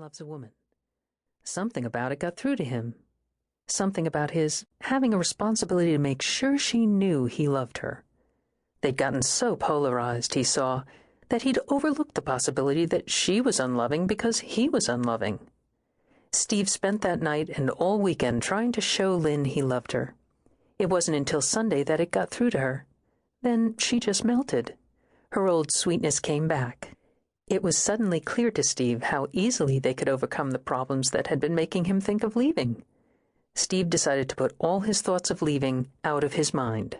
loves a woman. Something about it got through to him. Something about his having a responsibility to make sure she knew he loved her. They'd gotten so polarized, he saw, that he'd overlooked the possibility that she was unloving because he was unloving. Steve spent that night and all weekend trying to show Lynn he loved her. It wasn't until Sunday that it got through to her. Then she just melted. Her old sweetness came back. It was suddenly clear to Steve how easily they could overcome the problems that had been making him think of leaving. Steve decided to put all his thoughts of leaving out of his mind.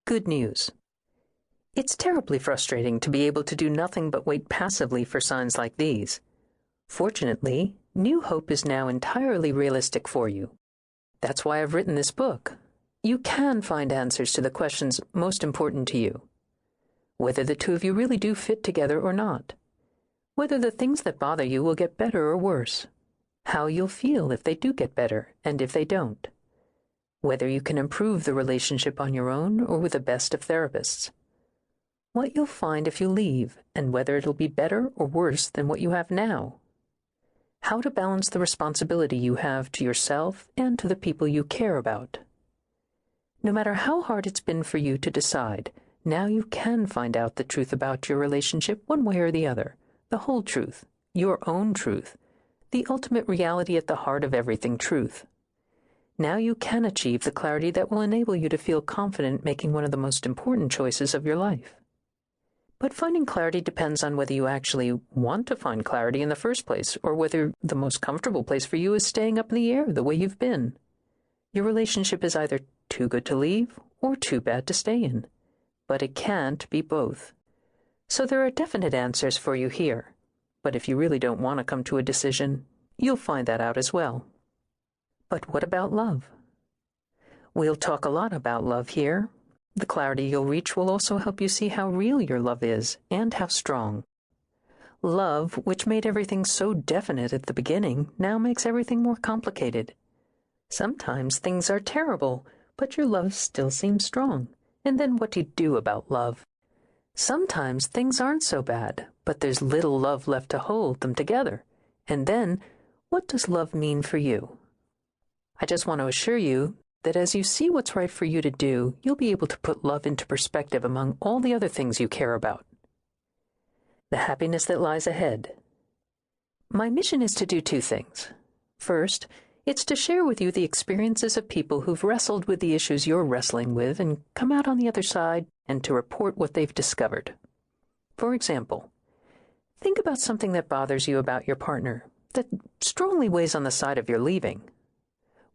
Good news. It's terribly frustrating to be able to do nothing but wait passively for signs like these. Fortunately, new hope is now entirely realistic for you. That's why I've written this book. You can find answers to the questions most important to you. Whether the two of you really do fit together or not. Whether the things that bother you will get better or worse. How you'll feel if they do get better and if they don't. Whether you can improve the relationship on your own or with the best of therapists. What you'll find if you leave and whether it'll be better or worse than what you have now. How to balance the responsibility you have to yourself and to the people you care about. No matter how hard it's been for you to decide, now you can find out the truth about your relationship one way or the other, the whole truth, your own truth, the ultimate reality at the heart of everything truth. Now you can achieve the clarity that will enable you to feel confident making one of the most important choices of your life. But finding clarity depends on whether you actually want to find clarity in the first place, or whether the most comfortable place for you is staying up in the air the way you've been. Your relationship is either too good to leave or too bad to stay in, but it can't be both. So there are definite answers for you here, but if you really don't want to come to a decision, you'll find that out as well. But what about love? We'll talk a lot about love here. The clarity you'll reach will also help you see how real your love is and how strong. Love, which made everything so definite at the beginning, now makes everything more complicated. Sometimes things are terrible, but your love still seems strong. And then what do you do about love? Sometimes things aren't so bad, but there's little love left to hold them together. And then, what does love mean for you? I just want to assure you that as you see what's right for you to do, you'll be able to put love into perspective among all the other things you care about. The happiness that lies ahead. My mission is to do two things. First, it's to share with you the experiences of people who've wrestled with the issues you're wrestling with and come out on the other side, and to report what they've discovered. For example, think about something that bothers you about your partner, that strongly weighs on the side of your leaving.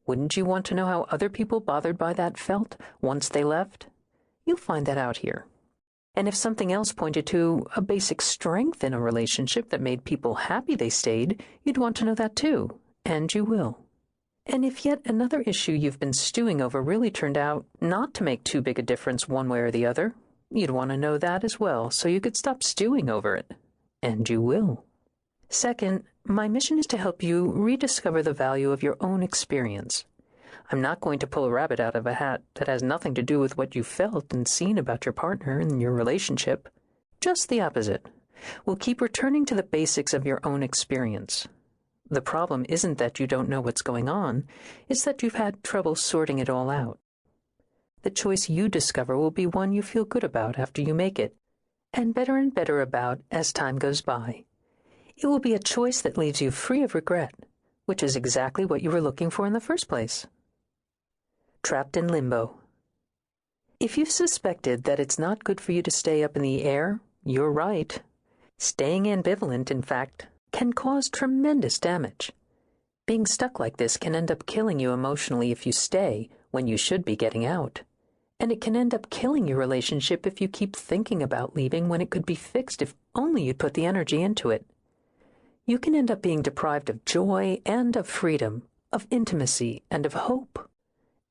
Wouldn't you want to know how other people bothered by that felt once they left? You'll find that out here. And if something else pointed to a basic strength in a relationship that made people happy they stayed, you'd want to know that too, and you will. And if yet another issue you've been stewing over really turned out not to make too big a difference one way or the other, you'd want to know that as well so you could stop stewing over it, and you will. Second, my mission is to help you rediscover the value of your own experience. I'm not going to pull a rabbit out of a hat that has nothing to do with what you felt and seen about your partner and your relationship. Just the opposite. We'll keep returning to the basics of your own experience. The problem isn't that you don't know what's going on, it's that you've had trouble sorting it all out. The choice you discover will be one you feel good about after you make it, and better about as time goes by. It will be a choice that leaves you free of regret, which is exactly what you were looking for in the first place. Trapped in limbo. If you've suspected that it's not good for you to stay up in the air, you're right. Staying ambivalent, in fact, can cause tremendous damage. Being stuck like this can end up killing you emotionally if you stay when you should be getting out. And it can end up killing your relationship if you keep thinking about leaving when it could be fixed if only you'd put the energy into it. You can end up being deprived of joy and of freedom, of intimacy and of hope.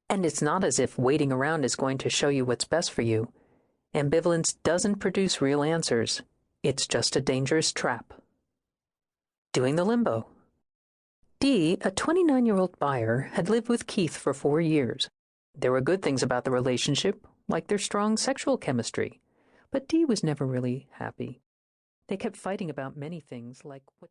And it's not as if waiting around is going to show you what's best for you. Ambivalence doesn't produce real answers. It's just a dangerous trap. Doing the limbo. Dee, a 29-year-old buyer, had lived with Keith for 4 years. There were good things about the relationship, like their strong sexual chemistry, but Dee was never really happy. They kept fighting about many things, like what